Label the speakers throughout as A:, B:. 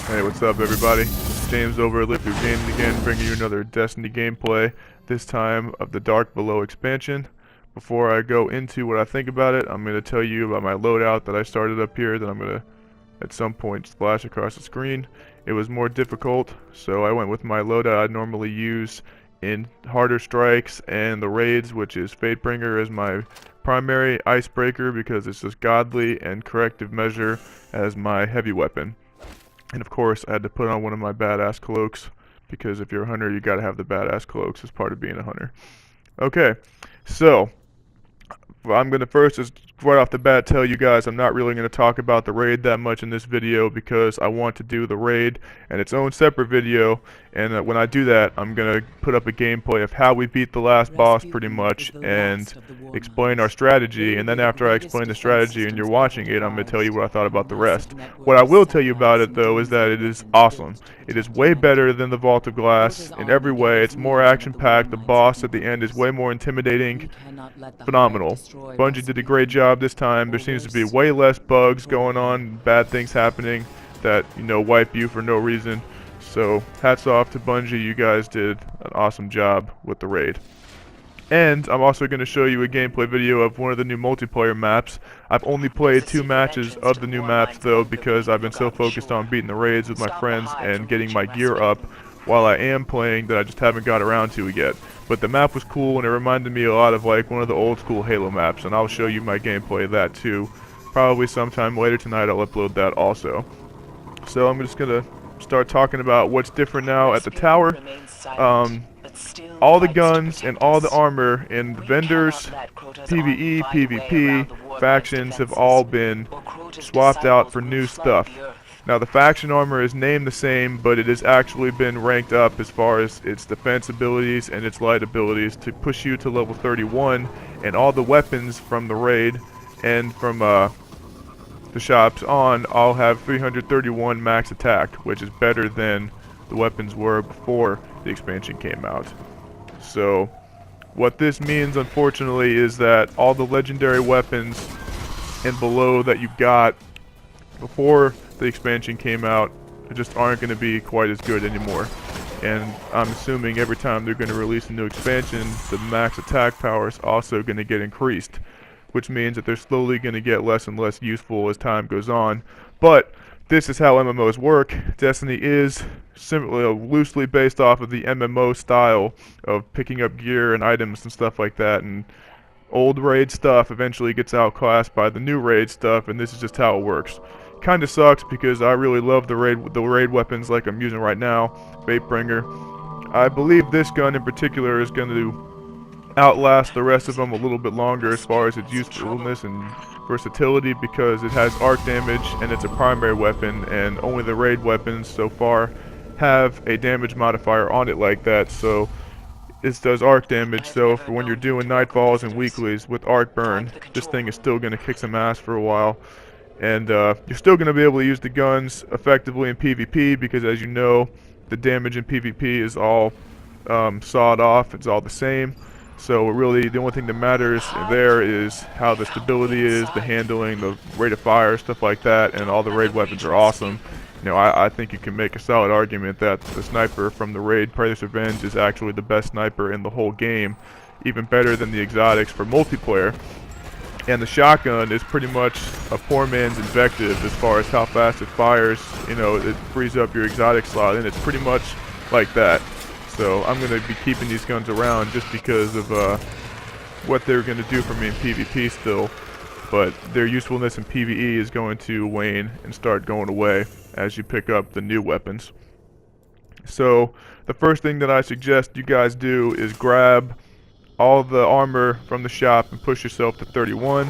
A: Hey, what's up everybody? It's James over at LivethruGames again, bringing you another Destiny gameplay, this time of the Dark Below expansion. Before I go into what I think about it, I'm going to tell you about my loadout that I started up here that I'm going to, at some point, splash across the screen. It was more difficult, so I went with my loadout I'd normally use in harder strikes and the raids, which is Fatebringer as my primary icebreaker because it's just godly, and corrective measure as my heavy weapon. And of course, I had to put on one of my badass cloaks, because if you're a hunter, you gotta have the badass cloaks as part of being a hunter. Okay, so I'm going to first, just right off the bat, tell you guys I'm not really going to talk about the raid that much in this video because I want to do the raid and its own separate video, and when I do that, I'm going to put up a gameplay of how we beat the last boss pretty much and explain our strategy, and then after I explain the strategy and you're watching it, I'm going to tell you what I thought about the rest. What I will tell you about it though is that it is awesome. It is way better than the Vault of Glass in every way. It's more action-packed. The boss at the end is way more intimidating. Phenomenal. Bungie did a great job this time. There seems to be way less bugs going on, bad things happening that, wipe you for no reason. So, hats off to Bungie. You guys did an awesome job with the raid. And I'm also going to show you a gameplay video of one of the new multiplayer maps. I've only played 2 matches of the new maps though because I've been so focused on beating the raids with my friends and getting my gear up while I am playing that I just haven't got around to it yet. But the map was cool and it reminded me a lot of like one of the old school Halo maps, and I'll show you my gameplay of that too. Probably sometime later tonight I'll upload that also. So I'm just going to start talking about what's different now at the tower. All the guns and all the armor in the vendors, PvE, PvP, factions have all been swapped out for new stuff. Now the faction armor is named the same, but it has actually been ranked up as far as its defense abilities and its light abilities to push you to level 31, and all the weapons from the raid and from the shops on all have 331 max attack, which is better than the weapons were before the expansion came out. So what this means, unfortunately, is that all the legendary weapons and below that you got before the expansion came out just aren't going to be quite as good anymore. And I'm assuming every time they're going to release a new expansion, the max attack power is also going to get increased, which means that they're slowly going to get less and less useful as time goes on. But this is how MMOs work. Destiny is simply loosely based off of the MMO style of picking up gear and items and stuff like that, and old raid stuff eventually gets outclassed by the new raid stuff, and this is just how it works. Kinda sucks because I really love the raid weapons like I'm using right now, Fatebringer. I believe this gun in particular is going to outlast the rest of them a little bit longer as far as its usefulness and versatility, because it has arc damage and it's a primary weapon, and only the raid weapons so far have a damage modifier on it like that, so it does arc damage. So for when you're doing nightfalls and weeklies with arc burn, this thing is still going to kick some ass for a while. And you're still going to be able to use the guns effectively in PvP, because as you know, the damage in PvP is all sawed off, it's all the same. So really the only thing that matters there is how the stability is, the handling, the rate of fire, stuff like that, and all the raid weapons are awesome. I think you can make a solid argument that the sniper from the raid Predator's Revenge is actually the best sniper in the whole game, even better than the exotics for multiplayer. And the shotgun is pretty much a poor man's invective as far as how fast it fires. It frees up your exotic slot, and it's pretty much like that. So I'm going to be keeping these guns around just because of what they're going to do for me in PvP still. But their usefulness in PvE is going to wane and start going away as you pick up the new weapons. So the first thing that I suggest you guys do is grab all the armor from the shop and push yourself to 31.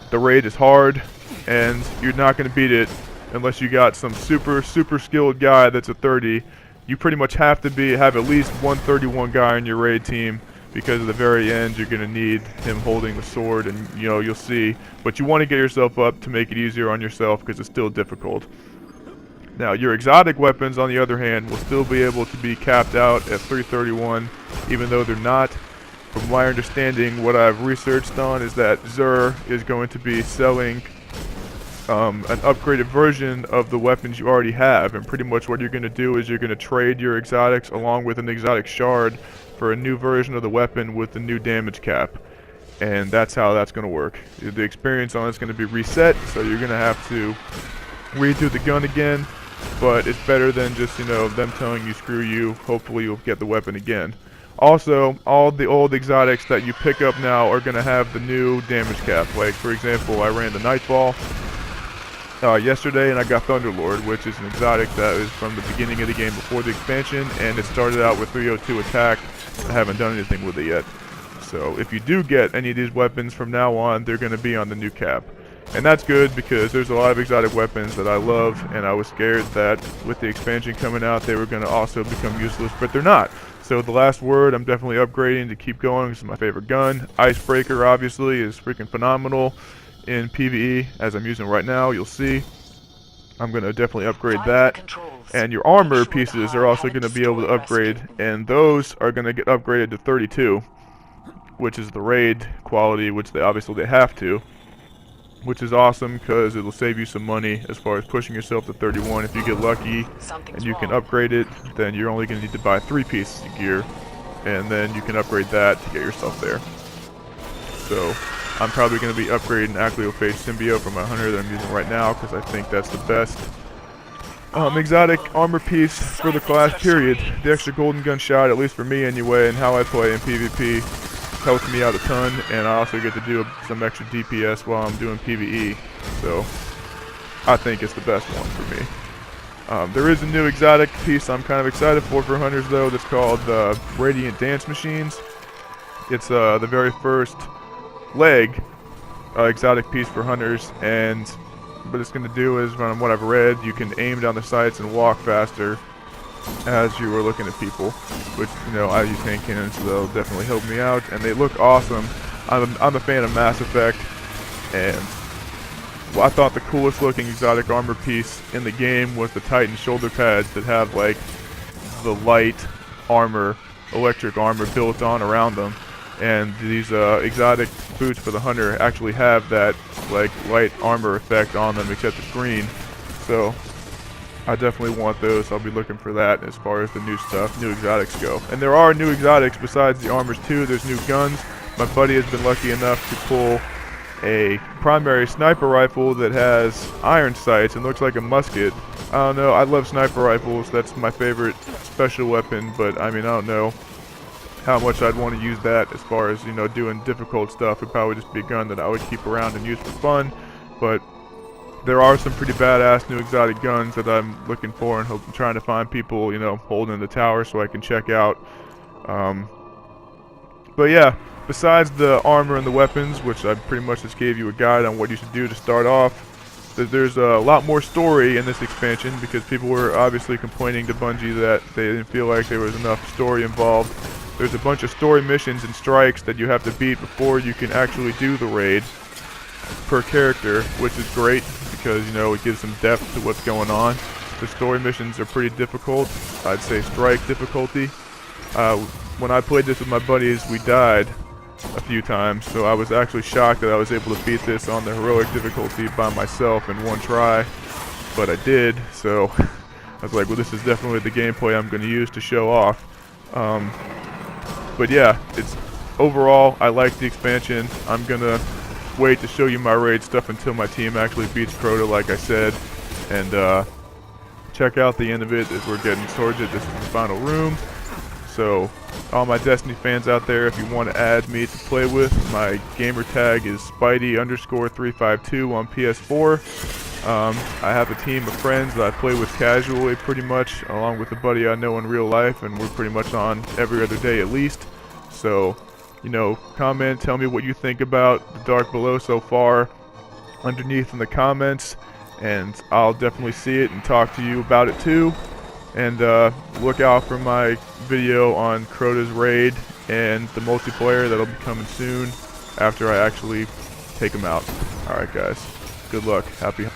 A: The raid is hard, and you're not going to beat it unless you got some super skilled guy that's a 30. You pretty much have to have at least one 31 guy on your raid team, because at the very end you're going to need him holding the sword, and you'll see. But you want to get yourself up to make it easier on yourself, because it's still difficult. Now your exotic weapons, on the other hand, will still be able to be capped out at 331, even though they're not. From my understanding, what I've researched on is that Xur is going to be selling an upgraded version of the weapons you already have, and pretty much what you're going to do is you're going to trade your exotics along with an exotic shard for a new version of the weapon with the new damage cap. And that's how that's going to work. The experience on it's going to be reset, so you're going to have to redo the gun again, but it's better than just, you know, them telling you screw you, hopefully you'll get the weapon again. Also, all the old exotics that you pick up now are going to have the new damage cap. Like, for example, I ran the Nightfall yesterday, and I got Thunderlord, which is an exotic that is from the beginning of the game before the expansion, and it started out with 302 attack. I haven't done anything with it yet. So if you do get any of these weapons from now on, they're going to be on the new cap. And that's good because there's a lot of exotic weapons that I love, and I was scared that with the expansion coming out they were going to also become useless, but they're not. So the last word, I'm definitely upgrading to keep going. This is my favorite gun. Icebreaker obviously is freaking phenomenal in PvE, as I'm using right now. You'll see I'm going to definitely upgrade that. And your armor pieces are also going to be able to upgrade, and those are going to get upgraded to 32, which is the raid quality, which they obviously have to, which is awesome because it'll save you some money as far as pushing yourself to 31. If you get lucky and you can upgrade it, then you're only going to need to buy 3 pieces of gear, and then you can upgrade that to get yourself there. So I'm probably going to be upgrading Acleophage Symbiote from my hunter that I'm using right now because I think that's the best exotic armor piece for the class, period. The extra golden gun shot, at least for me anyway, and how I play in PvP, helps me out a ton, and I also get to do some extra DPS while I'm doing PvE, so I think it's the best one for me. There is a new exotic piece I'm kind of excited for hunters though, that's called Radiant Dance Machines. It's the very first leg exotic piece for hunters, and what it's going to do is, from what I've read, you can aim down the sights and walk faster as you were looking at people, which, you know, I use hand cannons, so they'll definitely help me out, and they look awesome. I'm a fan of Mass Effect, and I thought the coolest looking exotic armor piece in the game was the Titan shoulder pads that have like the light armor, electric armor built on around them, and these exotic boots for the hunter actually have that like light armor effect on them, except it's green. So I definitely want those. I'll be looking for that as far as the new stuff, new exotics go. And there are new exotics besides the armors too. There's new guns. My buddy has been lucky enough to pull a primary sniper rifle that has iron sights and looks like a musket. I don't know, I love sniper rifles. That's my favorite special weapon, but I mean, I don't know how much I'd want to use that as far as, you know, doing difficult stuff. It'd probably just be a gun that I would keep around and use for fun, but there are some pretty badass new exotic guns that I'm looking for and trying to find people, you know, holding the tower so I can check out. But yeah, besides the armor and the weapons, which I pretty much just gave you a guide on what you should do to start off, there's a lot more story in this expansion because people were obviously complaining to Bungie that they didn't feel like there was enough story involved. There's a bunch of story missions and strikes that you have to beat before you can actually do the raid per character, which is great because, you know, it gives some depth to what's going on. The story missions are pretty difficult. I'd say strike difficulty. When I played this with my buddies, we died a few times, so I was actually shocked that I was able to beat this on the heroic difficulty by myself in one try, but I did, so I was like, well, this is definitely the gameplay I'm going to use to show off. But yeah, it's overall, I like the expansion. I'm going to wait to show you my raid stuff until my team actually beats Crota, like I said, and check out the end of it as we're getting towards it. This is the final room. So all my Destiny fans out there, if you want to add me to play with, my gamer tag is Spidey_352 on PS4. I have a team of friends that I play with casually pretty much, along with a buddy I know in real life, and we're pretty much on every other day at least. So, you know, comment, tell me what you think about the Dark Below so far underneath in the comments, and I'll definitely see it and talk to you about it too. And look out for my video on Crota's raid and the multiplayer that'll be coming soon after I actually take him out. Alright guys, good luck, happy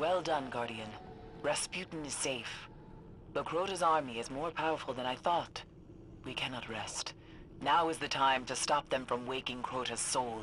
B: Well done, Guardian. Rasputin is safe. Though Crota's army is more powerful than I thought, we cannot rest. Now is the time to stop them from waking Crota's soul.